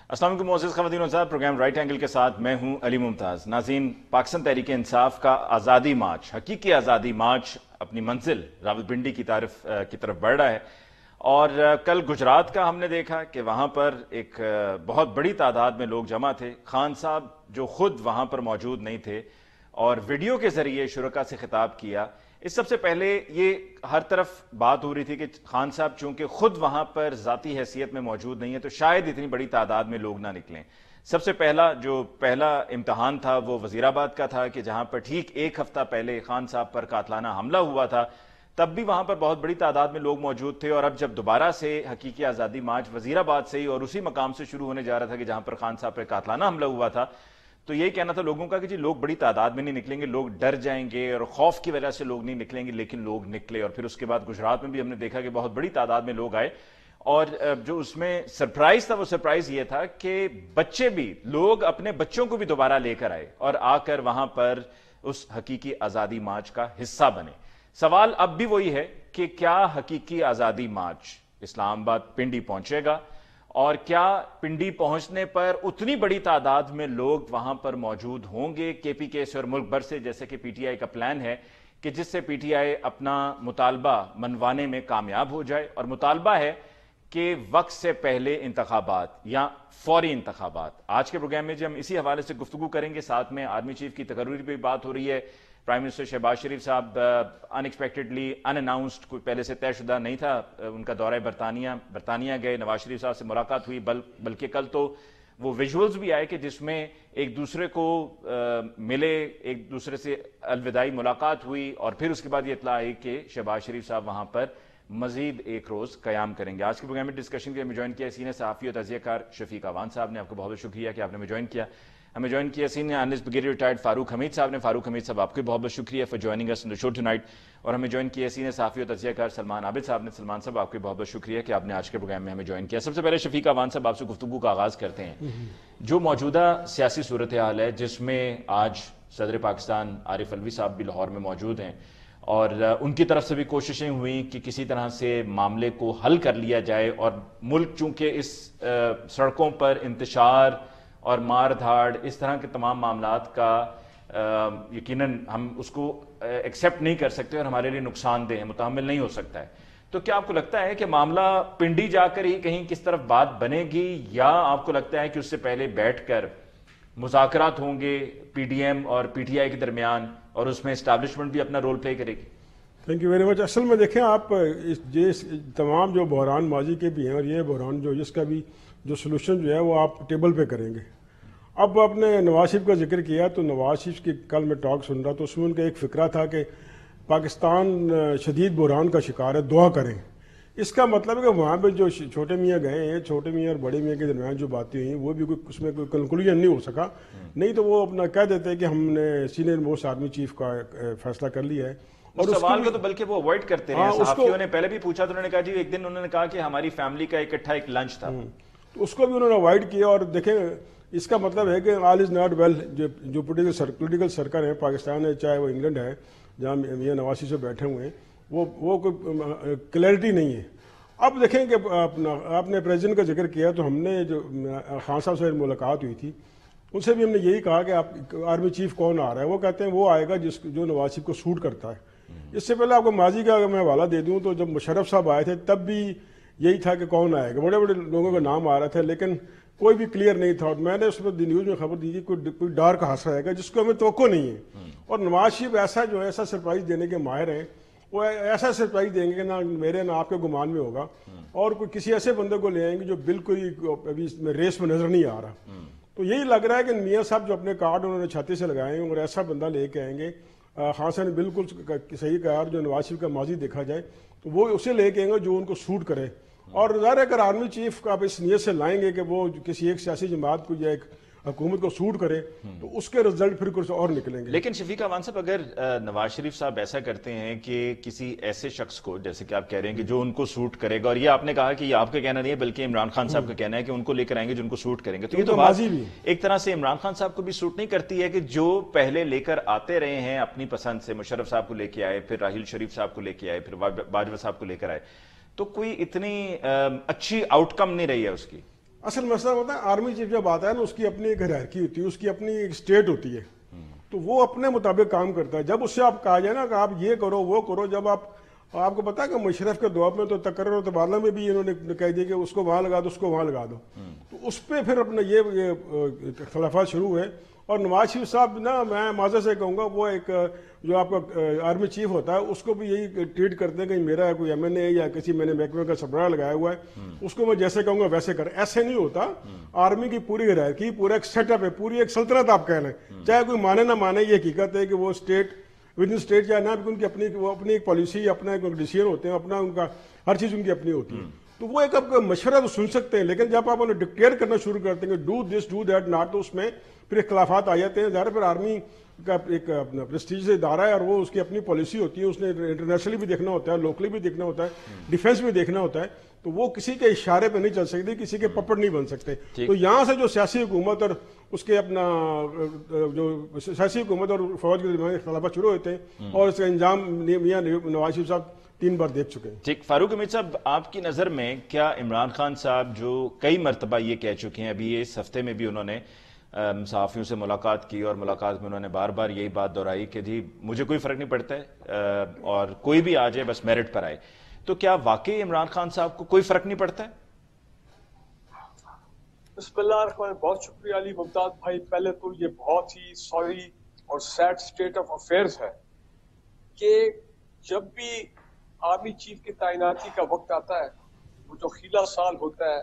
السلام علیکم معزز خواتین و حضرات، پروگرام رائٹ اینگل کے ساتھ میں ہوں علی ممتاز۔ ناظرین، پاکستان تحریک انصاف کا آزادی مارچ، حقیقی آزادی مارچ اپنی منزل راولپنڈی کی طرف بڑھ رہا ہے، اور کل گجرات کا ہم نے دیکھا کہ وہاں پر ایک بہت بڑی تعداد میں لوگ جمع تھے۔ خان صاحب جو خود وہاں پر موجود نہیں تھے اور ویڈیو کے ذریعے شرکاء سے خطاب کیا۔ اس سب سے پہلے یہ ہر طرف بات ہو رہی تھی کہ خان صاحب چونکہ خود وہاں پر ذاتی حیثیت میں موجود نہیں ہے تو شاید اتنی بڑی تعداد میں لوگ نہ نکلیں۔ سب سے پہلا امتحان تھا وہ وزیر آباد کا تھا کہ جہاں پر ٹھیک ایک ہفتہ پہلے خان صاحب پر قاتلانہ حملہ ہوا تھا، تب بھی وہاں پر بہت بڑی تعداد میں لوگ موجود تھے، اور اب جب دوبارہ سے حقیقی آزادی مارچ وزیر آباد سے ہی اور اسی مقام سے شروع ہونے جا رہا تھا کہ جہاں پر خان صاحب پر قاتلانہ حملہ ہوا تھا، تو یہی کہنا تھا لوگوں کا کہ جی لوگ بڑی تعداد میں نہیں نکلیں گے، لوگ ڈر جائیں گے اور خوف کی وجہ سے لوگ نہیں نکلیں گے، لیکن لوگ نکلے۔ اور پھر اس کے بعد گجرات میں بھی ہم نے دیکھا کہ بہت بڑی تعداد میں لوگ آئے، اور جو اس میں سرپرائز تھا وہ سرپرائز یہ تھا کہ بچے بھی، لوگ اپنے بچوں کو بھی دوبارہ لے کر آئے اور آ کر وہاں پر اس حقیقی آزادی مارچ کا حصہ بنے۔ سوال اب بھی وہی ہے کہ کیا حقیقی آزادی مارچ اسلام آباد پنڈی پہنچے گا، اور کیا پنڈی پہنچنے پر اتنی بڑی تعداد میں لوگ وہاں پر موجود ہوں گے کے پی کے سے اور ملک بھر سے، جیسے کہ پی ٹی آئی کا پلان ہے کہ جس سے پی ٹی آئی اپنا مطالبہ منوانے میں کامیاب ہو جائے، اور مطالبہ ہے کہ وقت سے پہلے انتخابات یا فوری انتخابات۔ آج کے پروگرام میں جب ہم اسی حوالے سے گفتگو کریں گے، ساتھ میں آرمی چیف کی تقرری پہ بات ہو رہی ہے۔ پرائم منسٹر شہباز شریف صاحب ان ایکسپیکٹڈلی ان اناؤنسڈ، کوئی پہلے سے طے شدہ نہیں تھا، ان کا دورہ برطانیہ گئے، نواز شریف صاحب سے ملاقات ہوئی، بلکہ کل تو وہ ویژولز بھی آئے کہ جس میں ایک دوسرے کو ملے، ایک دوسرے سے الوداعی ملاقات ہوئی، اور پھر اس کے بعد یہ اطلاع آئی کہ شہباز شریف صاحب وہاں پر مزید ایک روز قیام کریں گے۔ آج کے پروگرام میں ڈسکشن کے لیے ہمیں جوائن کیا سینئر صحافی اور تجزیہ کار شفیق اعوان صاحب نے۔ آپ کو بہت بہت شکریہ کہ آپ نے ہمیں جوائن کیا۔ ہمیں جوائن کیا سینئر اینالسٹ بریگیڈیئر ریٹائرڈ فاروق حمید صاحب نے۔ فاروق حمید صاحب آپ کو بہت بہت شکریہ for joining us in the show tonight. اور ہمیں جوائن کیا سینئر صحافی اور تجزیہ کار سلمان عابد صاحب نے۔ سلمان صاحب آپ کو بہت بہت شکریہ کہ آپ نے آج کے پروگرام میں ہمیں جوائن کیا۔ سب سے پہلے شفیق اعوان صاحب آپ سے گفتگو کا آغاز کرتے ہیں۔ جو موجودہ سیاسی صورتحال ہے جس میں آج صدر پاکستان عارف الوی صاحب بھی لاہور میں موجود ہیں، اور ان کی طرف سے بھی کوششیں ہوئیں کہ کسی طرح سے معاملے کو حل کر لیا جائے، اور ملک چونکہ اس سڑکوں پر انتشار اور مار دھاڑ اس طرح کے تمام معاملات کا یقیناً ہم اس کو ایکسیپٹ نہیں کر سکتے اور ہمارے لیے نقصان دہ ہے، متحمل نہیں ہو سکتا ہے، تو کیا آپ کو لگتا ہے کہ معاملہ پنڈی جا کر ہی کہیں کس طرف بات بنے گی، یا آپ کو لگتا ہے کہ اس سے پہلے بیٹھ کر مذاکرات ہوں گے پی ڈی ایم اور پی ٹی آئی کے درمیان، اور اس میں اسٹیبلشمنٹ بھی اپنا رول پلے کرے گی؟ Thank you very much. اصل میں دیکھیں آپ، تمام جو بحران ماضی کے بھی ہیں اور یہ بحران جو اس کا بھی جو سلوشن جو ہے وہ آپ ٹیبل پہ کریں گے۔ اب آپ نے نواز شریف کا ذکر کیا، تو نواز شریف کی کل میں ٹاک سن رہا تو اس میں ان کا ایک فقرہ تھا کہ پاکستان شدید بحران کا شکار ہے، دعا کریں۔ اس کا مطلب ہے کہ وہاں پہ جو چھوٹے میاں گئے ہیں، چھوٹے میاں اور بڑے میاں کے درمیان جو باتیں ہوئی وہ بھی اس میں کوئی کنکلوژن نہیں ہو سکا، نہیں تو وہ اپنا کہہ دیتے ہیں کہ ہم نے سینئر موسٹ آرمی چیف کا فیصلہ کر لیا ہے۔ اور اس سوال کو تو بلکہ وہ اوائڈ کرتے رہے، صحافیوں نے پہلے بھی پوچھا تو انہوں نے کہا جی ایک دن انہوں نے کہا کہ ہماری فیملی کا اکٹھا ایک لنچ تھا، تو اس کو بھی انہوں نے اوائڈ کیا۔ اور دیکھیں اس کا مطلب ہے کہ آل از ناٹ ویل، جو پولیٹیکل سرکل ہے پاکستان ہے، چاہے وہ انگلینڈ ہے جہاں میاں نواز شریف سے بیٹھے ہوئے ہیں، وہ کوئی کلیئرٹی نہیں ہے۔ اب دیکھیں کہ آپ نے پریزیڈنٹ کا ذکر کیا، تو ہم نے جو خان صاحب سے ملاقات ہوئی تھی ان سے بھی ہم نے یہی کہا کہ آپ آرمی چیف کون آ رہا ہے، وہ کہتے ہیں وہ آئے گا جو نواز شریف کو سوٹ کرتا ہے۔ اس سے پہلے آپ کو ماضی کا اگر میں حوالہ دے دوں تو جب مشرف صاحب آئے تھے تب بھی یہی تھا کہ کون آئے گا، بڑے بڑے لوگوں کا نام آ رہا تھا لیکن کوئی بھی کلیئر نہیں تھا، اور میں نے اس پر نیوز میں خبر دی تھی کوئی ڈارک حادثہ آئے گا جس کو ہمیں توقع نہیں ہے، اور نواز شریف ایسا جو ہے ایسا سرپرائز دینے کے ماہر ہیں، وہ ایسا سرپرائز دیں گے کہ نہ میرے نہ آپ کے گمان میں ہوگا، اور کوئی کسی ایسے بندے کو لے آئیں گے جو بالکل ہی ابھی ریس میں نظر نہیں آ رہا۔ تو یہی لگ رہا ہے کہ میاں صاحب جو اپنے کارڈ انہوں نے چھاتی سے لگائے ہیں اور ایسا بندہ لے کے آئیں گے۔ خان صاحب نے بالکل صحیح کہا، اور جو نواز شریف کا ماضی دیکھا جائے تو وہ اسے لے کے آئیں گے جو ان کو سوٹ کرے، اور ظاہر ہے اگر آرمی چیف کا آپ اس نیت سے لائیں گے کہ وہ کسی ایک سیاسی جماعت کو یا ایک حکومت کو سوٹ کرے تو اس کے رزلٹ پھر کچھ اور نکلیں گے۔ لیکن شفیق اعوان صاحب، اگر نواز شریف صاحب ایسا کرتے ہیں کہ کسی ایسے شخص کو، جیسے کہ آپ کہہ رہے ہیں کہ جو ان کو سوٹ کرے گا، اور یہ آپ نے کہا کہ یہ آپ کا کہنا نہیں ہے بلکہ عمران خان صاحب کا کہنا ہے کہ ان کو لے کر آئیں گے جو ان کو سوٹ کریں گے، تو یہ تو بات ایک طرح سے عمران خان صاحب کو بھی سوٹ نہیں کرتی ہے کہ جو پہلے لے کر آتے رہے ہیں اپنی پسند سے، مشرف صاحب کو لے کے آئے، پھر راحیل شریف صاحب کو لے کے آئے، پھر باجوہ صاحب کو لے کر آئے، تو کوئی اتنی اچھی آؤٹ کم نہیں رہی ہے اس کی؟ اصل مسئلہ ہوتا ہے آرمی چیف جب آتا ہے نا اس کی اپنی ایک ہیرارکی ہوتی ہے, اس کی اپنی ایک اسٹیٹ ہوتی ہے, تو وہ اپنے مطابق کام کرتا ہے. جب اس سے آپ کہا جائے نا کہ آپ یہ کرو وہ کرو, جب آپ کو پتا ہے کہ مشرف کے دور میں تو تقرر و تبادلہ میں بھی انہوں نے کہہ دیا کہ اس کو وہاں لگا دو اس کو وہاں لگا دو, تو اس پہ پھر اپنا یہ اختلافات شروع ہوئے. اور نواز شریف صاحب نا میں معذرت سے کہوں گا وہ ایک جو آپ کا آرمی چیف ہوتا ہے اس کو بھی یہی ٹریٹ کرتے ہیں کہ میرا کوئی ایم این اے یا کسی میں نے محکمے کا سربراہ لگایا ہوا ہے اس کو میں جیسے کہوں گا ویسے کر. ایسے نہیں ہوتا. آرمی کی پوری ہیرارکی پورا ایک سیٹ اپ ہے, پوری ایک سلطنت آپ کہہ لیں, چاہے کوئی مانے نہ مانے, یہ حقیقت ہے کہ وہ اسٹیٹ ود ان اسٹیٹ چاہے نہ, ان کی اپنی ایک پالیسی اپنا ایک ڈیسیژن ہوتے ہیں, اپنا ان کا ہر چیز ان کی اپنی ہوتی ہے. تو وہ ایک آپ کا مشورہ تو سن سکتے ہیں, لیکن جب آپ انہیں ڈکٹیئر کرنا شروع کرتے ہیں کہ do this do that not, تو اس میں پھر اختلافات آ جاتے ہیں. ظاہر پھر آرمی کا ایک اپنا پریسٹیج ادارہ ہے اور وہ اس کی اپنی پالیسی ہوتی ہے, اس نے انٹرنیشنلی بھی دیکھنا ہوتا ہے, لوکلی بھی دیکھنا ہوتا ہے, ڈیفینس بھی دیکھنا ہوتا ہے, تو وہ کسی کے اشارے پہ نہیں چل سکتی, کسی کے پپڑ نہیں بن سکتے. تو یہاں سے جو سیاسی حکومت اور اس کے اپنا جو سیاسی حکومت اور فوج کے درمیان اختلافات شروع ہوتے ہیں اور اس کا انجام میاں نواز شریف صاحب 3 بار دیکھ چکے ہیں. ٹھیک. فاروق حمید صاحب, آپ کی نظر میں کیا عمران خان صاحب جو کئی مرتبہ یہ کہہ چکے ہیں, ابھی اس ہفتے میں بھی انہوں نے صحافیوں سے ملاقات کی اور ملاقات میں انہوں نے بار بار یہی بات دہرائی کہ جی مجھے کوئی فرق نہیں پڑتا ہے اور کوئی بھی آ جائے بس میرٹ پر آئے, تو کیا واقعی عمران خان صاحب کو کوئی فرق نہیں پڑتا ہے؟ بسم اللہ الرحمن الرحیم. بہت شکریہ علی ممتاز بھائی. پہلے تو یہ بہت ہی سوری اور سیڈ سٹیٹ آف افیئرز ہے کہ جب بھی آرمی چیف کی تعیناتی کا وقت آتا ہے, وہ جو خیلہ سال ہوتا ہے,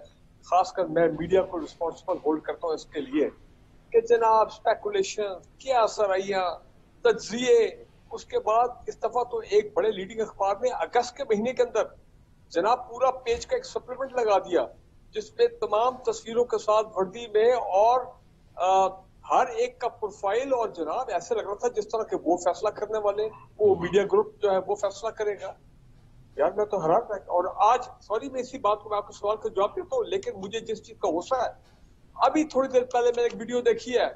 خاص کر میں میڈیا کو رسپانسبل ہولڈ کرتا ہوں اس کے لیے کہ جناب سپیکولیشن, کیا سرائیاں, تجزیے, اس کے بعد اس دفعہ تو ایک بڑے لیڈنگ اخبار نے اگست کے مہینے کے اندر جناب پورا پیج کا ایک سپلیمنٹ لگا دیا جس پہ تمام تصویروں کے ساتھ وردی میں اور ہر ایک کا پروفائل, اور جناب ایسے لگ رہا تھا جس طرح کہ وہ فیصلہ کرنے والے, وہ میڈیا گروپ جو ہے وہ فیصلہ کرے گا. یار میں تو حیران رہا. اور آج سوری میں اسی بات کو میں آپ کے سوال کا جواب دیتا ہوں, لیکن مجھے جس چیز کا غصہ ہے, ابھی تھوڑی دیر پہلے میں نے ایک ویڈیو دیکھی ہے,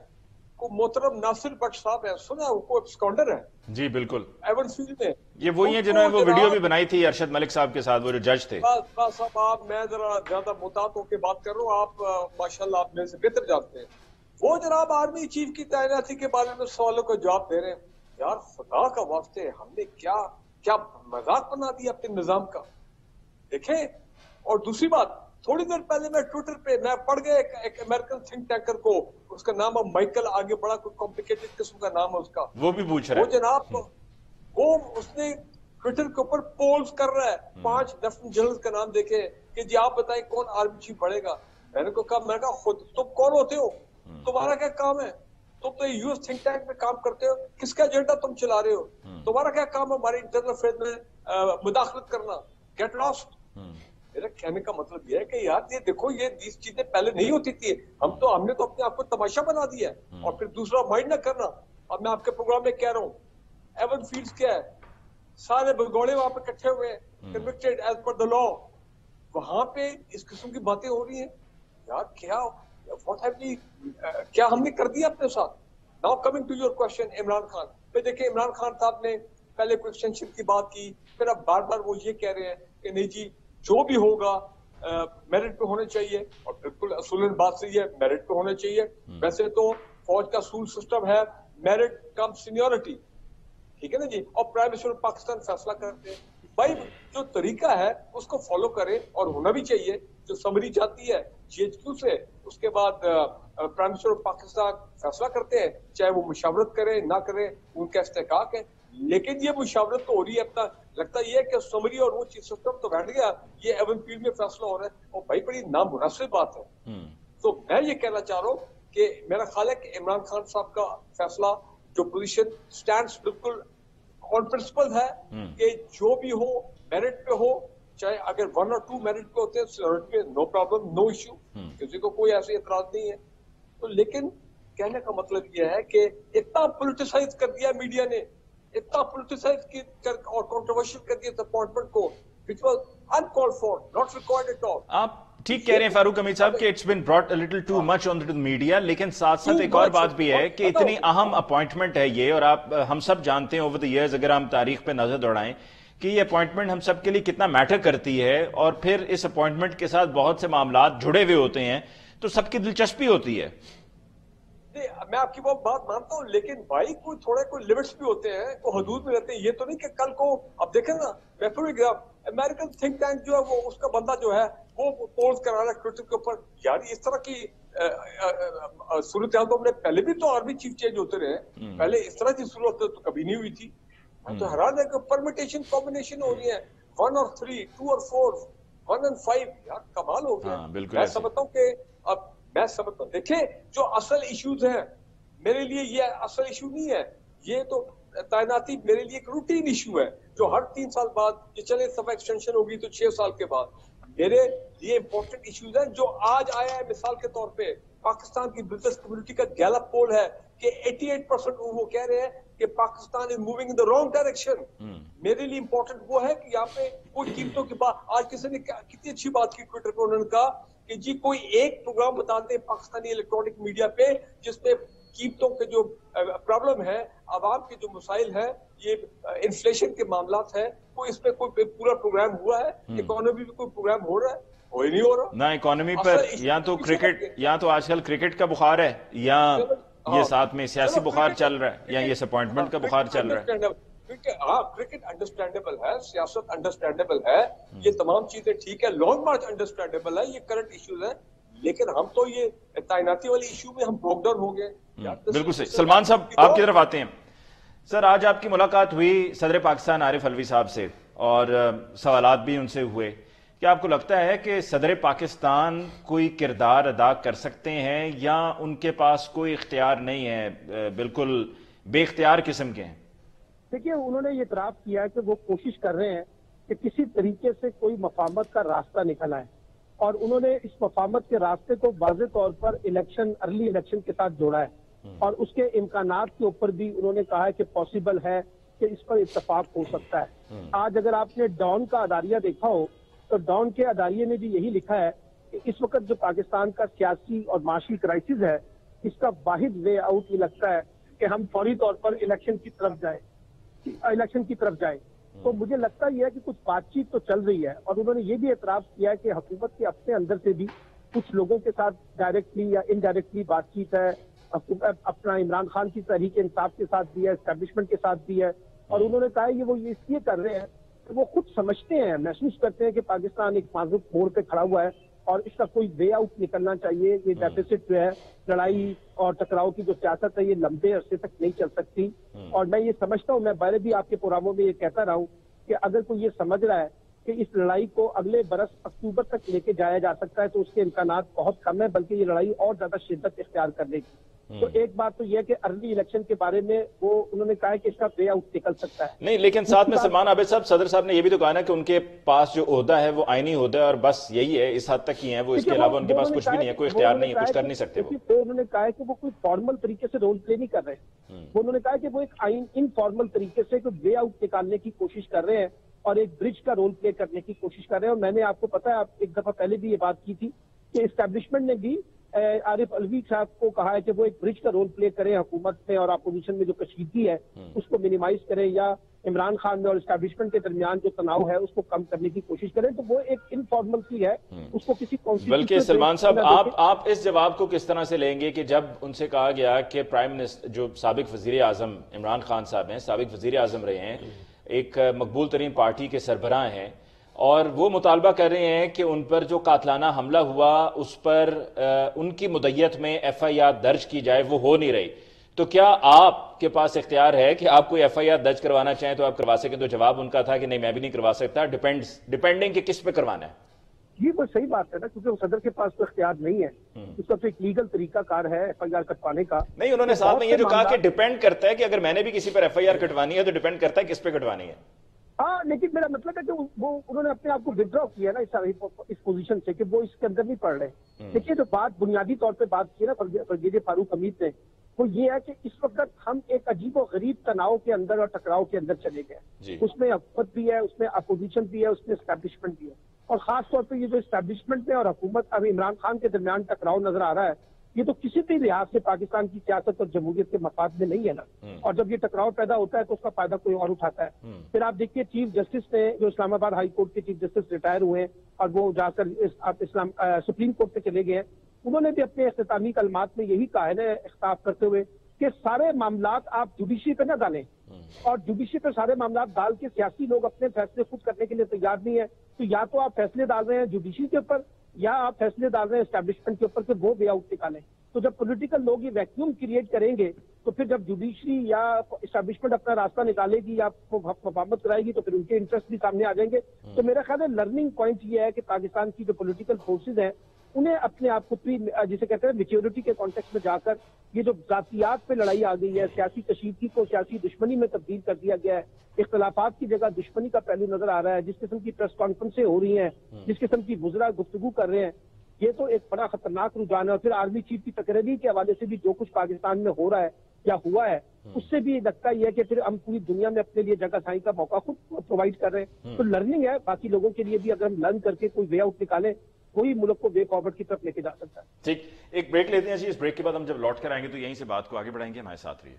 کو محترم ناصر بٹ صاحب ہے, سنا وہ کوئی اسکانڈر ہے. جی بالکل, ایون فیلڈ میں یہ وہی ہیں جنہوں نے وہ ویڈیو بھی بنائی تھی ارشد ملک صاحب کے ساتھ, وہ جو جج تھے. بس صاحب آپ, میں ذرا زیادہ محتاط ہو کے بات کر رہا ہوں, آپ ماشاءاللہ آپ میرے سے بہتر جانتے ہیں. وہ جناب آرمی چیف کی تعیناتی کے بارے میں سوالوں کا جواب دے رہے ہیں. یار خدا کا واسطے, ہم نے کیا مذاق بنا دیا اپنے نظام کا, دیکھیں. اور دوسری بات, تھوڑی دیر پہلے میں ٹویٹر پہ میں پڑھ گیا ایک امریکن تھنک ٹینکر کو, اس کا نام ہے مائیکل, آگے بڑا کوئی کمپلیکیٹڈ قسم کا نام ہے اس کا, وہ بھی پوچھ رہا ہے. وہ جناب وہ اس نے ٹویٹر کے اوپر پولز کر رہا ہے 5 لیفٹنٹ جنرل کا نام دیکھے کہ جی آپ بتائیں کون آرمی چیف بڑھے گا. میں نے کہا خود تم کون ہوتے ہو, تمہارا کیا کام ہے, تم تو یو ایس تھنک ٹینک میں کام کرتے ہو, کس کا ایجنڈا تم چلا رہے ہو, تمہارا کیا کام ہے ہماری انٹرنل افیئر میں مداخلت کرنا, گیٹ لاسٹ. میرا کہنے کا مطلب یہ ہے کہ یار یہ دیکھو, یہ چیزیں پہلے نہیں ہوتی تھی, ہم نے تو اپنے آپ کو تماشا بنا دیا ہے. اور پھر دوسرا مائنڈ نہ کرنا, اب میں آپ کے پروگرام میں کہہ رہا ہوں, ایون فیلڈز کیا ہے, سارے بگوڑے وہاں پہ اکٹھے ہوئے ہیں, کنوکٹڈ ایز پر دا لا, وہاں پہ اس قسم کی باتیں ہو رہی ہیں. یار کیا ہم نے کر دیا اپنے ساتھ. Now coming to your question Imran Khan پہ, دیکھیں عمران خان صاحب نے پہلے کوئی ایکسٹینشن کی بات کی, پھر اب بار بار وہ یہ کہہ رہے ہیں کہ نہیں جی جو بھی ہوگا میرٹ پہ ہونے چاہیے, اور بالکل اصول بات صحیح ہے, میرٹ پہ ہونے چاہیے. ویسے تو فوج کا اصول سسٹم ہے میرٹ کم سینیورٹی, ٹھیک ہے نا جی, اور پرائم منسٹر پاکستان فیصلہ کرتے ہیں. بھائی جو طریقہ ہے اس کو فالو کرے, اور ہونا بھی چاہیے. جو سمری جاتی ہے جی ایچ کیو سے, اس کے بعد پرائم منسٹر پاکستان فیصلہ کرتے ہیں, چاہے وہ مشاورت کرے نہ کرے ان کا استحقاق ہے. لیکن یہ مشاورت تو ہو رہی ہے, اپنا لگتا یہ ہے کہ سمری اور وہ چیز سسٹم تو بیٹھ گیا, یہ ایون فیلڈ میں فیصلہ ہو رہا ہے, اور بھائی بڑی نامناسب بات ہے. تو میں یہ کہنا چاہ رہا ہوں کہ میرا خیال ہے کہ عمران خان صاحب کا فیصلہ, جو پوزیشن سٹینڈز بالکل آن پرنسپل ہے کہ جو بھی ہو میرٹ پہ ہو, چاہے اگر 1 اور 2 میرٹ پہ ہوتے ہیں نو پرابلم, نو ایشو, کسی کو کوئی ایسی اعتراض نہیں ہے. تو لیکن کہنے کا مطلب یہ ہے کہ اتنا پولیٹیسائز کر دیا میڈیا نے, اتنا پولیٹیسائز اور کنٹروورشل کر دیا اپوائنٹمنٹ کو, which was uncalled for, not required at all. آپ ٹھیک کہہ رہے ہیں فاروق حمید صاحب کہ it's been brought a little too much on the media, لیکن ساتھ ساتھ ایک اور بات بھی ہے کہ اتنی اہم اپوائنٹمنٹ ہے یہ, اور آپ ہم سب جانتے ہیں اوور دی ایئرز, اگر ہم تاریخ پہ نظر دوڑائیں کہ یہ اپوائنٹمنٹ ہم سب کے لیے کتنا میٹر کرتی ہے، اور پھر اس اپوائنٹمنٹ کے ساتھ بہت سے معاملات جڑے ہوئے ہوتے ہیں تو سب کی دلچسپی ہوتی ہے. میں آپ کی وہ بات مانتا ہوں، لیکن بھائی کوئی لیمٹس بھی ہوتے ہیں، کوئی حدود میں رہتے ہیں. یہ تو نہیں کہ کل کو اب دیکھیں نا، امریکن تھنک ٹینک جو ہے وہ اس کا بندہ جو ہے وہ پولز کرا رہا ہے ٹویٹر کے اوپر. یار اس طرح کی صورتحال تو ہم نے پہلے بھی تو آرمی چیف چینج ہوتے رہے، پہلے اس طرح کی صورت تو کبھی نہیں ہوئی تھی. تو حیران ہے کہ پرمیٹیشن کمبینیشن ہو رہی ہے 1 اور 3 2 اور 4 1 اور 5. یار کمال ہو گیا. میں سمجھتا ہوں کہ اب میں سمجھتا ہوں دیکھیں جو اصل ایشوز ہیں میرے لیے یہ اصل ایشو نہیں ہے. یہ تو تعیناتی میرے لیے ایک روٹین ایشو ہے جو ہر 3 سال بعد یہ چلے سب ایکسٹینشن ہوگی تو 6 سال کے بعد. میرے لیے امپورٹنٹ ایشوز ہیں جو آج آیا ہے. مثال کے طور پہ پاکستان کی بزنس کمیونٹی کا گیلپ پول ہے کہ 88% وہ کہہ رہے ہیں کہ Pakistan is moving in the wrong direction. میرے لیے امپورٹنٹ وہ ہے کہ یہاں پہ کوئی قیمتوں کی بات. آج کسی نے کتنی اچھی بات کی ٹویٹر پہ، انہوں نے کہا کہ جی کوئی ایک پروگرام بتاتے ہیں پاکستانی الیکٹرانک میڈیا پہ جس میں قیمتوں کے جو پرابلم ہے، عوام کے جو مسائل ہیں، یہ انفلیشن کے معاملات ہیں، کوئی اس پہ کوئی پورا پروگرام ہوا ہے؟ اکانومی پہ کوئی پروگرام ہو رہا ہے؟ کوئی نہیں ہو رہا. نہ اکانومی پر یا تو کرکٹ، یا تو آج کل کرکٹ کا بخار ہے، یا یہ ساتھ میں سیاسی بخار چل رہا ہے، یا یہ اپوائنٹمنٹ کا بخار چل رہا ہے. ہاں کرکٹ انڈرسٹینڈیبل ہے، سیاست انڈرسٹینڈیبل ہے، یہ تمام چیزیں ٹھیک ہے. لانگ مارچ انڈرسٹینڈیبل ہے، یہ کرنٹ ایشوز ہیں. لیکن ہم تو یہ تعیناتی والی ایشو میں ہم بروک ڈاؤن ہو گئے. بالکل صحیح. سلمان صاحب آپ کی طرف آتے ہیں. سر آج آپ کی ملاقات ہوئی صدر پاکستان عارف علوی صاحب سے اور سوالات بھی ان سے ہوئے. کیا آپ کو لگتا ہے کہ صدر پاکستان کوئی کردار ادا کر سکتے ہیں یا ان کے پاس کوئی اختیار نہیں ہے، بالکل بے اختیار قسم کے ہیں؟ دیکھیے انہوں نے یہ اعتراف کیا کہ وہ کوشش کر رہے ہیں کہ کسی طریقے سے کوئی مفاہمت کا راستہ نکل آئے، اور انہوں نے اس مفاہمت کے راستے کو واضح طور پر ارلی الیکشن کے ساتھ جوڑا ہے، اور اس کے امکانات کے اوپر بھی انہوں نے کہا ہے کہ پاسبل ہے کہ اس پر اتفاق ہو سکتا ہے. آج اگر آپ نے ڈان کا اداریہ دیکھا ہو تو ڈان کے اداریے نے بھی یہی لکھا ہے کہ اس وقت جو پاکستان کا سیاسی اور معاشی کرائسس ہے، اس کا واحد وے آؤٹ یہ لگتا ہے کہ ہم فوری طور پر الیکشن کی طرف جائیں. تو مجھے لگتا یہ ہے کہ کچھ بات چیت تو چل رہی ہے، اور انہوں نے یہ بھی اعتراف کیا ہے کہ حکومت کے اپنے اندر سے بھی کچھ لوگوں کے ساتھ ڈائریکٹلی یا انڈائریکٹلی بات چیت ہے. اپنا عمران خان کی تحریک انصاف کے ساتھ بھی ہے، اسٹیبلشمنٹ کے ساتھ بھی ہے، اور انہوں نے کہا یہ وہ اس لیے کر رہے ہیں کہ وہ خود سمجھتے ہیں، محسوس کرتے ہیں کہ پاکستان ایک نازک موڑ پہ کھڑا ہوا ہے اور اس کا کوئی وے آؤٹ نکلنا چاہیے. یہ ڈیفیسٹ جو ہے لڑائی اور ٹکراؤ کی جو سیاست ہے یہ لمبے عرصے تک نہیں چل سکتی. اور میں یہ سمجھتا ہوں، میں پہلے بھی آپ کے پروگراموں میں یہ کہتا رہا ہوں کہ اگر کوئی یہ سمجھ رہا ہے کہ اس لڑائی کو اگلے برس اکتوبر تک لے کے جایا جا سکتا ہے تو اس کے امکانات بہت کم ہیں، بلکہ یہ لڑائی اور زیادہ شدت اختیار کرنے کی. تو ایک بات تو یہ ہے کہ ارلی الیکشن کے بارے میں وہ انہوں نے کہا ہے کہ اس کا وے آؤٹ نکل سکتا ہے. نہیں، لیکن ساتھ میں سلمان عابد صاحب، صدر صاحب نے یہ بھی تو کہا نا کہ ان کے پاس جو عہدہ ہے وہ آئینی عہدہ ہے اور بس یہی ہے، اس حد تک ہی ہے وہ، اس کے علاوہ ان کے پاس کچھ بھی نہیں ہے، کوئی اختیار نہیں ہے، کچھ کر نہیں سکتے. وہ انہوں نے کہا ہے کہ وہ کوئی فارمل طریقے سے رول پلے نہیں کر رہے. وہ انہوں نے کہا کہ وہ ایک انفارمل طریقے سے کوئی وے آؤٹ نکالنے کی کوشش کر رہے ہیں اور ایک برج کا رول پلے کرنے کی کوشش کر رہے ہیں. اور میں نے آپ کو پتا ہے، آپ ایک دفعہ پہلے بھی یہ بات کی تھی کہ اسٹیبلشمنٹ نے بھی عارف علوی صاحب کو کہا ہے کہ وہ ایک برج کا رول پلے کریں، حکومت میں اور اپوزیشن میں جو کشیدگی ہے اس کو منیمائز کریں، یا عمران خان میں اور اسٹیبلشمنٹ کے درمیان جو تناؤ ہے اس کو کم کرنے کی کوشش کریں. تو وہ ایک انفارمل سی ہے، اس کو کسی بلکہ سلمان صاحب آپ اس جواب کو کس طرح سے لیں گے کہ جب ان سے کہا گیا کہ پرائم منسٹر جو سابق وزیر اعظم عمران خان صاحب ہیں، سابق وزیر اعظم رہے ہیں، ایک مقبول ترین پارٹی کے سربراہ ہیں، اور وہ مطالبہ کر رہے ہیں کہ ان پر جو قاتلانہ حملہ ہوا اس پر ان کی مدیت میں ایف آئی آر درج کی جائے، وہ ہو نہیں رہی، تو کیا آپ کے پاس اختیار ہے کہ آپ کوئی ایف آئی آر درج کروانا چاہیں تو آپ کروا سکیں؟ تو جواب ان کا تھا کہ نہیں، میں بھی نہیں کروا سکتا، ڈیپینڈنگ کہ کس پہ کروانا ہے. یہ کوئی صحیح بات ہے نا، کیونکہ صدر کے پاس تو اختیار نہیں ہے، اس کا تو ایک لیگل طریقہ کار ہے ایف آئی آر کٹوانے کا. نہیں، انہوں نے ساتھ میں یہ جو کہا کہ ڈیپینڈ کرتا ہے کہ اگر میں نے بھی کسی پر ایف آئی آر کٹوانی ہے تو ڈیپینڈ کرتا ہے کس پہ کٹوانی ہے. ہاں، لیکن میرا مطلب ہے کہ وہ انہوں نے اپنے آپ کو ودرا کیا نا اس پوزیشن سے کہ وہ اس کے اندر نہیں پڑھ رہے. دیکھیے جو بات بنیادی طور پہ بات کی نا برگیڈیئر فاروق حمید نے، وہ یہ ہے کہ اس وقت ہم ایک عجیب و غریب تناؤ کے اندر اور ٹکراؤ کے اندر چلے گئے. اس میں حکومت بھی ہے، اس میں اپوزیشن بھی ہے، اس میں اسٹیبلشمنٹ بھی ہے. اور خاص طور پہ یہ جو اسٹیبلشمنٹ میں اور حکومت اب عمران خان کے درمیان ٹکراؤ نظر آ رہا ہے، یہ تو کسی بھی لحاظ سے پاکستان کی سیاست اور جمہوریت کے مفاد میں نہیں ہے نا. اور جب یہ ٹکراؤ پیدا ہوتا ہے تو اس کا فائدہ کوئی اور اٹھاتا ہے. پھر آپ دیکھیے چیف جسٹس نے جو اسلام آباد ہائی کورٹ کے چیف جسٹس ریٹائر ہوئے ہیں اور وہ جا کر سپریم کورٹ پہ چلے گئے ہیں, انہوں نے بھی اپنے اختتامی کلمات میں یہی کہا ہے نا, اختلاف کرتے ہوئے کہ سارے معاملات آپ جوڈیشری پہ نہ ڈالیں, اور جوڈیشری پہ سارے معاملات ڈال کے سیاسی لوگ اپنے فیصلے خود کرنے کے لیے تیار نہیں ہے. تو یا تو آپ فیصلے ڈال رہے ہیں جوڈیشری کے اوپر یا آپ فیصلے ڈال رہے ہیں اسٹیبلشمنٹ کے اوپر کہ وہ وے آؤٹ نکالیں. تو جب پولیٹیکل لوگ یہ ویکیوم کریٹ کریں گے تو پھر جب جوڈیشری یا اسٹیبلشمنٹ اپنا راستہ نکالے گی یا مفاہمت کرائے گی تو پھر ان کے انٹرسٹ بھی سامنے آ جائیں گے. تو میرا خیال ہے لرننگ پوائنٹ یہ ہے کہ پاکستان کی جو پولیٹیکل فورسز ہیں انہیں اپنے آپ کو جسے کہتے ہیں میچیورٹی کے کانٹیکس میں جا کر یہ جو ذاتیات پہ لڑائی آ گئی ہے, سیاسی کشیدگی کو سیاسی دشمنی میں تبدیل کر دیا گیا ہے, اختلافات کی جگہ دشمنی کا پہلو نظر آ رہا ہے, جس قسم کی پریس کانفرنسیں ہو رہی ہیں, جس قسم کی وزراء گفتگو کر رہے ہیں, یہ تو ایک بڑا خطرناک رجحان ہے. اور پھر آرمی چیف کی تقرری کے حوالے سے بھی جو کچھ پاکستان میں ہو رہا ہے یا ہوا ہے اس سے بھی لگتا یہ ہے کہ پھر ہم پوری دنیا میں اپنے لیے جگہ سائیں کا موقع خود پرووائڈ کر رہے ہیں. تو لرننگ ہے باقی لوگوں کے لیے بھی, اگر ہم لرن کر کے کوئی وے آؤٹ نکالیں وہی ملک کو وے فارورڈ کی طرف لے کے جا سکتا ہے. ٹھیک, ایک بریک لیتے ہیں جی. اس بریک کے بعد ہم جب لوٹ کر آئیں گے تو یہیں سے بات کو آگے بڑھائیں گے. ہمارے ساتھ رہیے.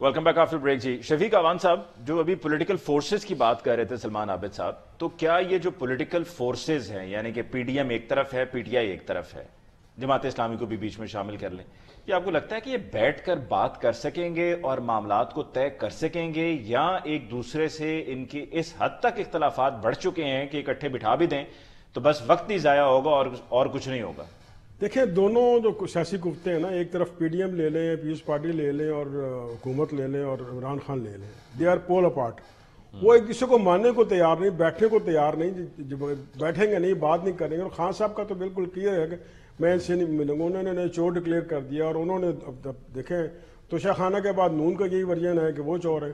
Welcome back after break. جی شفیق اعوان صاحب, جو ابھی پولیٹیکل فورسز کی بات کر رہے تھے سلمان عابد صاحب, تو کیا یہ جو پولیٹیکل فورسز ہیں یعنی کہ پی ڈی ایم ایک طرف ہے, پی ٹی آئی ایک طرف ہے, جماعت اسلامی کو بھی بیچ میں شامل کر لیں, یہ آپ کو لگتا ہے کہ یہ بیٹھ کر بات کر سکیں گے اور معاملات کو طے کر سکیں گے, یا ایک دوسرے سے ان کی اس حد تک اختلافات بڑھ چکے ہیں کہ اکٹھے بٹھا بھی دیں تو بس وقت ہی ضائع ہوگا اور کچھ نہیں ہوگا؟ دیکھیں دونوں جو سیاسی قوتیں ہیں نا, ایک طرف پی ڈی ایم لے لیں, پیپلز پارٹی لے لیں اور حکومت لے لیں اور عمران خان لے لیں, دے آر پول اپارٹ. وہ ایک دوسرے کو ماننے کو تیار نہیں, بیٹھنے کو تیار نہیں, بیٹھیں گے نہیں, بات نہیں کریں گے. اور خان صاحب کا تو بالکل کلیئر ہے کہ میں ان سے نہیں ملوں گا. انہوں نے چور ڈکلیئر کر دیا اور انہوں نے دیکھیں توشہ خانہ کے بعد نون کا یہی ورژن ہے کہ وہ چور ہے.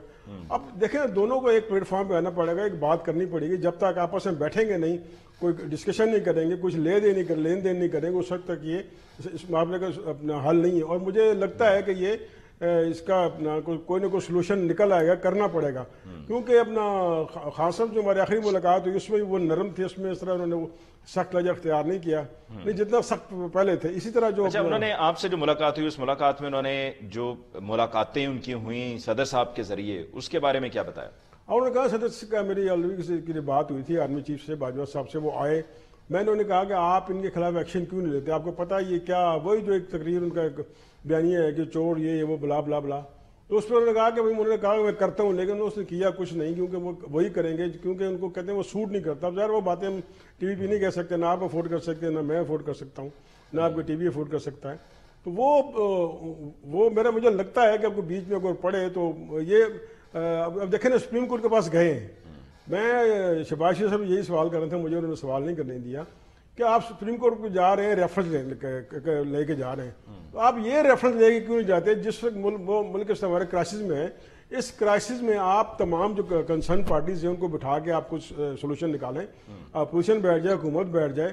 اب دیکھیں دونوں کو ایک پلیٹ فارم پہ آنا پڑے گا, ایک بات کرنی پڑے گی. جب تک آپس میں بیٹھیں گے نہیں, کوئی ڈسکشن نہیں کریں گے, کچھ لین دین نہیں کریں گے, اس وقت تک یہ اس معاملے کا اپنا حل نہیں ہے. اور مجھے لگتا ہے کہ یہ اس کا اپنا کوئی نہ کوئی سلوشن نکل آئے گا, کرنا پڑے گا. کیونکہ اپنا خان صاحب جو ہماری آخری ملاقات ہوئی اس میں وہ نرم تھے, اس میں اس طرح انہوں نے سخت لہجہ اختیار نہیں کیا, نہیں جتنا سخت پہلے تھے. اسی طرح جو انہوں نے آپ سے جو ملاقات ہوئی, اس ملاقات میں انہوں نے جو ملاقاتیں ان کی ہوئیں صدر صاحب کے ذریعے, اس کے بارے میں کیا بتایا؟ انہوں نے کہا صدر کا میری آلریڈی کی بات ہوئی تھی آرمی چیف سے, باجوہ صاحب سے, وہ آئے. میں نے انہیں کہا کہ آپ ان کے خلاف ایکشن کیوں نہیں لیتے, آپ کو پتہ یہ کیا وہی جو ایک تقریر ان کا ایک بیانیہ ہے کہ چور یہ وہ بلا بلا بلا. تو اس پر انہوں نے کہا کہ انہوں نے کہا کہ میں کرتا ہوں, لیکن اس نے کیا کچھ نہیں, کیونکہ وہ وہی کریں گے کیونکہ ان کو کہتے ہیں وہ سوٹ نہیں کرتا. اب ظاہر وہ باتیں ہم ٹی وی پہ نہیں کہہ سکتے, نہ آپ افورڈ کر سکتے, نہ میں افورڈ کر سکتا ہوں, نہ آپ کو ٹی وی افورڈ کر سکتا ہے. تو وہ مجھے لگتا ہے کہ آپ کو بیچ میں اگر پڑھے تو یہ اب دیکھیں نا سپریم کورٹ کے پاس گئے ہیں. میں شہباز شریف صاحب یہی سوال کر رہا تھا, مجھے انہوں نے سوال نہیں کرنے دیا کہ آپ سپریم کورٹ کو جا رہے ہیں, ریفرنس لے کے جا رہے ہیں, تو آپ یہ ریفرنس لے کے کیوں نہیں جاتے جس وقت ملک اس ہمارے کرائسس میں ہے. اس کرائسس میں آپ تمام جو کنسرن پارٹیز ہیں ان کو بٹھا کے آپ کچھ سولوشن نکالیں, اپوزیشن بیٹھ جائے, حکومت بیٹھ جائے.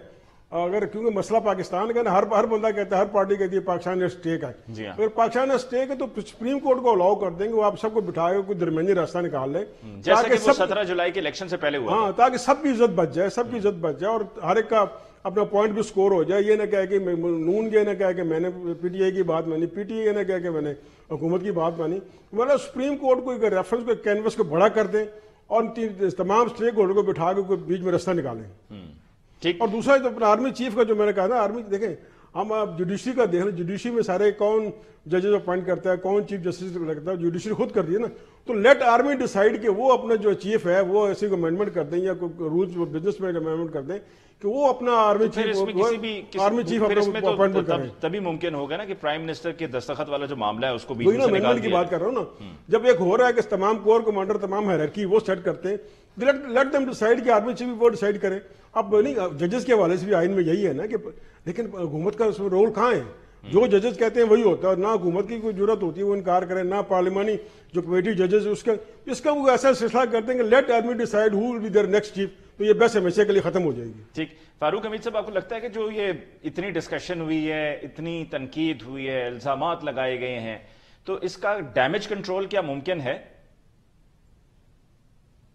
اگر کیونکہ مسئلہ پاکستان کا نا, ہر بندہ کہتا ہے, ہر پارٹی کہتی ہے پاکستان میں اسٹیک ہے. اگر پاکستان میں اسٹیک ہے تو سپریم کورٹ کو الاؤ کر دیں گے, وہ آپ سب کو بٹھا کے کوئی درمیانی راستہ نکال لیں, جیسا کہ وہ 17 جولائی کے الیکشن سے پہلے ہوا. ہاں, تاکہ سب کی عزت بچ جائے, اور ہر ایک کا اپنا پوائنٹ بھی سکور ہو جائے. یہ نہ کہے کہ نون یہ نہ کہے کہ میں نے پی ٹی آئی کی بات مانی, پی ٹی آئی نہ کہے کہ میں نے حکومت کی بات مانی. مطلب سپریم کورٹ کو ریفرنس کو کینوس کو بڑا کر دیں اور تمام اسٹیک ہولڈر کو بٹھا کے کوئی بیچ میں راستہ نکالیں. اور دوسرا جو اپنا آرمی چیف کا جو میں نے کہا نا, آرمی دیکھیں ہم آپ جوڈیشری کا دیکھ لیں, جوڈیشری میں سارے کون ججز اپوائنٹ کرتا ہے, کون چیف جسٹس لگتا ہے, جوڈیشری خود کرتی ہے نا. تو لیٹ آرمی ڈیسائیڈ کہ وہ اپنا جو چیف ہے وہ ایسی کوئی امینڈمنٹ کر دیں یا کوئی رولز بزنس میں امینڈمنٹ کر دیں کہ وہ اپنا آرمی چیف اپنا اپوائنٹمنٹ کریں. تبھی ممکن ہوگا نا کہ پرائم منسٹر کے دستخط والا جو معاملہ ہے اس کو بیچ میں سے نکال دیا. کی بات کر رہا ہوں نا, جب ایک ہو رہا ہے کہ تمام کور کمانڈر تمام ہیرارکی وہ سیٹ کرتے ہیں, لیٹ دم ڈیسائیڈ کہ آرمی چیف وہ ڈیسائیڈ کرے. اب نہیں ججز کے حوالے سے بھی آئین میں یہی ہے نا کہ, لیکن حکومت کا اس میں رول کہاں ہے؟ جو ججز کہتے ہیں وہی ہوتا ہے, اور نہ حکومت کی کوئی ضرورت ہوتی ہے وہ انکار کرے, نہ پارلیمانی جو کمیٹی ججز اس کا وہ ایسا سلسلہ کرتے ہیں کہ let army decide who will be their next chief. تو یہ بس ہمیشہ کے لیے ختم ہو جائے گی. ٹھیک. فاروق حمید صاحب, آپ کو لگتا ہے کہ جو یہ اتنی ڈسکشن ہوئی ہے, اتنی تنقید ہوئی ہے, الزامات لگائے گئے ہیں, تو اس کا ڈیمیج کنٹرول کیا ممکن ہے؟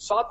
7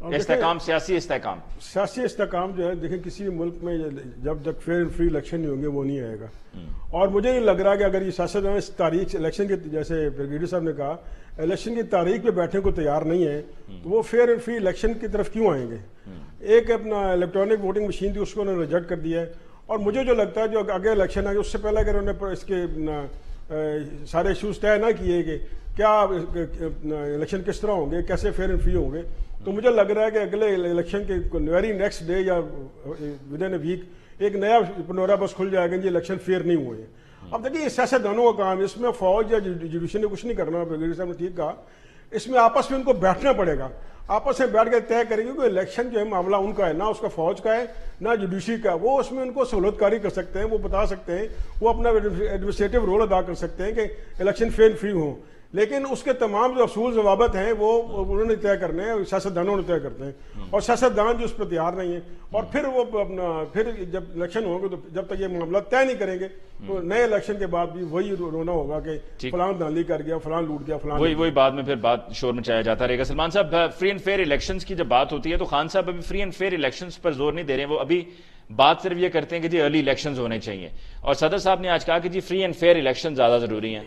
استحکام, سیاسی استحکام. سیاسی استحکام جو ہے دیکھیں کسی ملک میں جب تک فیئر اینڈ فری الیکشن نہیں ہوں گے وہ نہیں آئے گا. اور مجھے نہیں لگ رہا کہ اگر یہ سیاستدان اس تاریخ الیکشن کے جیسے بریگیڈیئر صاحب نے کہا الیکشن کی تاریخ پہ بیٹھنے کو تیار نہیں ہے تو وہ فیئر اینڈ فری الیکشن کی طرف کیوں آئیں گے. ایک اپنا الیکٹرانک ووٹنگ مشین تھی اس کو انہوں نے ریجیکٹ کر دیا ہے. اور مجھے جو لگتا ہے جو آگے الیکشن آگے اس سے پہلے اگر انہوں نے اس کے سارے ایشوز طے نہ کیے کہ کیا الیکشن کس طرح ہوں گے, کیسے فیئر اینڈ فری ہوں گے, تو مجھے لگ رہا ہے کہ اگلے الیکشن کے ویری نیکسٹ ڈے یا ود ان اے ویک ایک نیا پنورا بس کھل جائے گا, یہ الیکشن فیئر نہیں ہوئے ہیں. اب دیکھیے یہ سیاستدانوں کا کام ہے, اس میں فوج یا جوڈیشن نے کچھ نہیں کرنا. بریگیڈیئر صاحب نے ٹھیک کہا, اس میں آپس میں ان کو بیٹھنا پڑے گا, آپس میں بیٹھ کے طے کریں گے کہ الیکشن جو ہے معاملہ ان کا ہے, نہ اس کا فوج کا ہے نہ جوڈیشری کا. وہ اس میں ان کو سہولت کاری کر سکتے ہیں, وہ بتا سکتے ہیں, وہ اپنا ایڈمنسٹریٹو رول ادا کر سکتے ہیں کہ الیکشن فیئر اینڈ فری ہوں. لیکن اس کے تمام جو اصول ضوابط ہیں وہ انہوں نے طے کرنے ہیں, سیاستدانوں نے طے کرتے ہیں, اور سیاستدان جو اس پہ تیار نہیں ہیں. اور پھر وہ اپنا پھر جب الیکشن ہوں گے تو جب تک یہ معاملہ طے نہیں کریں گے تو نئے الیکشن کے بعد بھی وہی رونا ہوگا کہ فلاں دھاندلی کر گیا, فلاں لوٹ گیا, فلاں وہی بعد میں پھر بات شور مچایا جاتا رہے گا. سلمان صاحب, فری اینڈ فیئر الیکشنز کی جب بات ہوتی ہے تو خان صاحب ابھی فری اینڈ فیئر الیکشنز پر زور نہیں دے رہے ہیں, وہ ابھی بات صرف یہ کرتے ہیں کہ جی ارلی الیکشنز ہونے چاہیے. اور صدر صاحب نے آج کہا کہ جی فری اینڈ فیئر الیکشن زیادہ ضروری ہیں.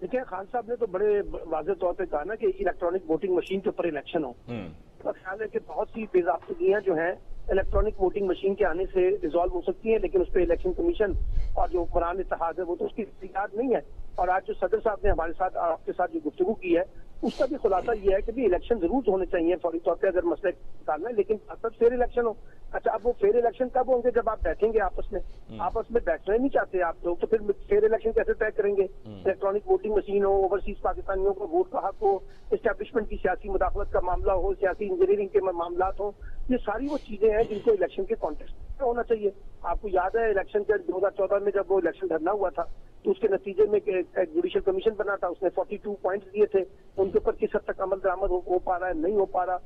دیکھیں خان صاحب نے تو بڑے واضح طور پہ کہا نا کہ الیکٹرانک ووٹنگ مشین کے اوپر الیکشن ہو. میرا خیال ہے کہ بہت سی بے ضابطگیاں جو ہیں الیکٹرانک ووٹنگ مشین کے آنے سے ریزالو ہو سکتی ہیں, لیکن اس پہ الیکشن کمیشن اور جو قرآن اتحاد ہے وہ تو اس کی اختیار نہیں ہے. اور آج جو صدر صاحب نے ہمارے ساتھ آپ کے ساتھ جو گفتگو کی ہے اس کا بھی خلاصہ یہ ہے کہ بھی الیکشن ضرور ہونے چاہیے فوری طور پہ اگر مسئلہ نکالنا ہے, لیکن سب فیئر الیکشن ہو. اچھا, اب وہ فیئر الیکشن کب ہوں گے جب آپ بیٹھیں گے آپس میں بیٹھنا ہی نہیں چاہتے آپ لوگ, تو پھر فیئر الیکشن کیسے طے کریں گے؟ الیکٹرانک ووٹنگ مشین ہو, اوورسیز پاکستانیوں کو ووٹ کا حق ہو, اسٹیبلشمنٹ کی سیاسی مداخلت کا معاملہ ہو, سیاسی انجینئرنگ کے معاملات ہوں, یہ ساری وہ چیزیں ہیں جن کو الیکشن کے کانٹیکسٹ میں ہونا چاہیے. آپ کو یاد ہے الیکشن کے 2014 میں جب وہ الیکشن دھرنا ہوا تھا تو اس کے نتیجے میں جوڈیشل کمیشن بنا تھا, اس نے 42 پوائنٹس دیے تھے, ان کے اوپر کس حد تک عمل درآمد ہو پا رہا ہے, نہیں ہو پا رہا.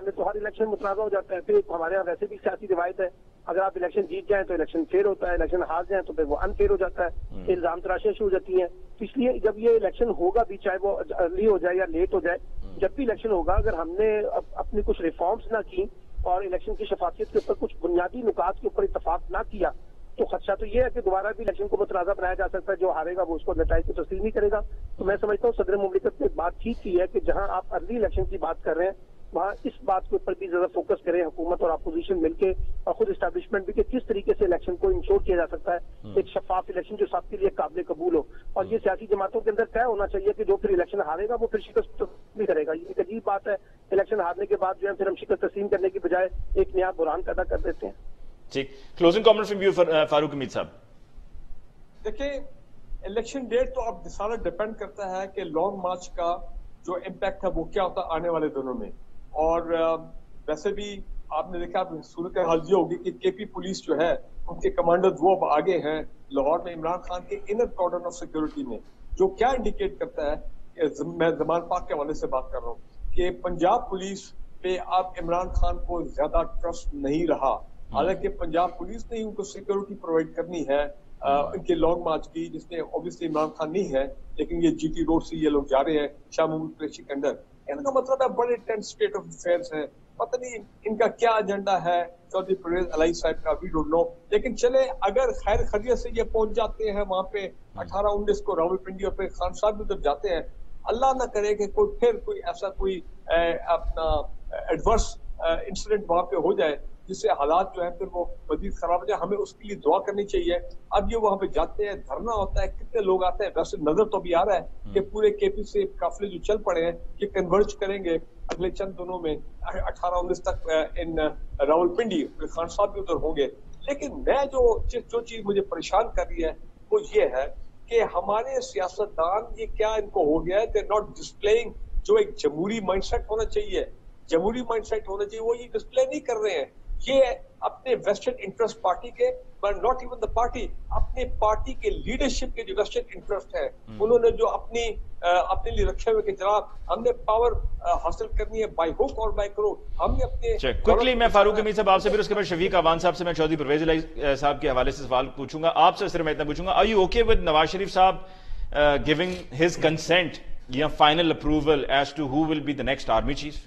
تو ہر الیکشن متنازع ہو جاتا ہے. پھر ہمارے یہاں ویسے بھی سیاسی روایت ہے, اگر آپ الیکشن جیت جائیں تو الیکشن فیئر ہوتا ہے, الیکشن ہار جائیں تو پھر وہ ان فیئر ہو جاتا ہے, الزام تراشیاں شروع ہو جاتی ہیں. تو اس لیے جب یہ الیکشن ہوگا بھی, چاہے وہ ارلی ہو جائے یا لیٹ ہو جائے, جب بھی الیکشن ہوگا اگر ہم نے اپنی کچھ ریفارمز نہ کی اور الیکشن کی شفافیت کے اوپر کچھ بنیادی نکات کے اوپر اتفاق نہ کیا تو خدشہ تو یہ ہے کہ دوبارہ بھی الیکشن کو متنازع بنایا جا سکتا ہے. جو ہارے گا وہ اس کو نتائج کو تسلیم نہیں کرے گا. تو میں سمجھتا ہوں صدر مملکت نے بات ٹھیک کی ہے کہ جہاں آپ ارلی الیکشن کی بات کر رہے ہیں وہاں اس بات کے اوپر بھی زیادہ فوکس کریں, حکومت اور اپوزیشن مل کے اور خود اسٹیبلشمنٹ بھی, کہ کس طریقے سے الیکشن کو انشور کیا جا سکتا ہے, ایک شفاف الیکشن جو سب کے لیے قابل قبول ہو. اور یہ سیاسی جماعتوں کے اندر طے ہونا چاہیے کہ جو پھر الیکشن ہارے گا وہ پھر شکست نہیں کرے گا. یہ ایک عجیب بات ہے, الیکشن ہارنے کے بعد جو ہے پھر ہم شکست تسلیم کرنے کی بجائے ایک نیا بحران پیدا کر دیتے ہیں. ٹھیک, کلوزنگ کامنٹ فرام یو فاروق امید صاحب. دیکھیں الیکشن ڈیٹ تو اب سارا ڈیپینڈ کرتا ہے کہ لانگ مارچ کا جو امپیکٹ ہے وہ کیا ہوتا ہے آنے والے دنوں میں. اور ویسے بھی آپ نے دیکھا صورت حال یہ ہوگی کہ کے پی پولیس جو ہے ان کے کمانڈر وہ اب آگے ہیں لاہور میں عمران خان کے انر کارڈن آف سیکورٹی میں, جو کیا انڈیکیٹ کرتا ہے, میں زمان پاک کے حوالے سے بات کر رہا ہوں کہ پنجاب پولیس پہ اب عمران خان کو زیادہ ٹرسٹ نہیں رہا. حالانکہ پنجاب پولیس نے ان کو سیکورٹی پرووائڈ کرنی ہے ان کے لانگ مارچ کی, جس میں اوبیسلی عمران خان نہیں ہے, لیکن یہ جی ٹی روڈ سے یہ لوگ جا رہے ہیں شاہ محمود قریشی کے اندر. ان کا مطلب ہے بڑے ٹینس اسٹیٹ آف افیئرس ہے, پتہ نہیں ان کا کیا ایجنڈا ہے چودھری پرویز الہی صاحب کا, وی ڈونٹ نو. لیکن چلے اگر خیر خیریت سے یہ پہنچ جاتے ہیں وہاں پہ 18-19 کو راولپنڈی, اور پھر خان صاحب بھی ادھر جاتے ہیں, اللہ نہ کرے کہ کوئی ایسا کوئی اپنا ایڈورس انسیڈنٹ وہاں پہ ہو جائے جس سے حالات جو ہے پھر وہ مزید خراب ہو جائے. ہمیں اس کے لیے دعا کرنی چاہیے. اب یہ وہاں پہ جاتے ہیں, دھرنا ہوتا ہے, کتنے لوگ آتے ہیں. ویسے نظر تو بھی آ رہا ہے کہ پورے کے پی سے قافلے جو چل پڑے ہیں یہ کنورج کریں گے اگلے چند دنوں میں 18-19 تک ان راولپنڈی. خان صاحب بھی ادھر ہوں گے. لیکن میں جو چیز مجھے پریشان کر رہی ہے وہ یہ ہے کہ ہمارے سیاستدان یہ کیا ان کو ہو گیا ہے کہ ناٹ ڈسپلےئنگ جو ایک جمہوری مائنڈ سیٹ ہونا چاہیے, وہ یہ ڈسپلے نہیں کر رہے ہیں. یہ اپنے ویسٹرن انٹرسٹ پارٹی کے, but not even the party, اپنے پارٹی کے لیڈرشپ کے جو ویسٹرن انٹرسٹ ہے انہوں نے جو اپنے لیے رکھے ہوئے کہ جناب ہم نے پاور حاصل کرنی ہے بائی ہوک اور بائی کروک. ہم نے اپنے کوئکلی میں فاروق امید صاحب آپ سے, پھر اس کے بعد شفیق اعوان صاحب سے میں چودھری پرویز الہی صاحب کے حوالے سے سوال پوچھوں گا. آپ سے صرف میں اتنا پوچھوں گا, are you okay with Nawaz Sharif صاحب گیونگ ہز کنسنٹ یا final approval as to who will be the next army chief?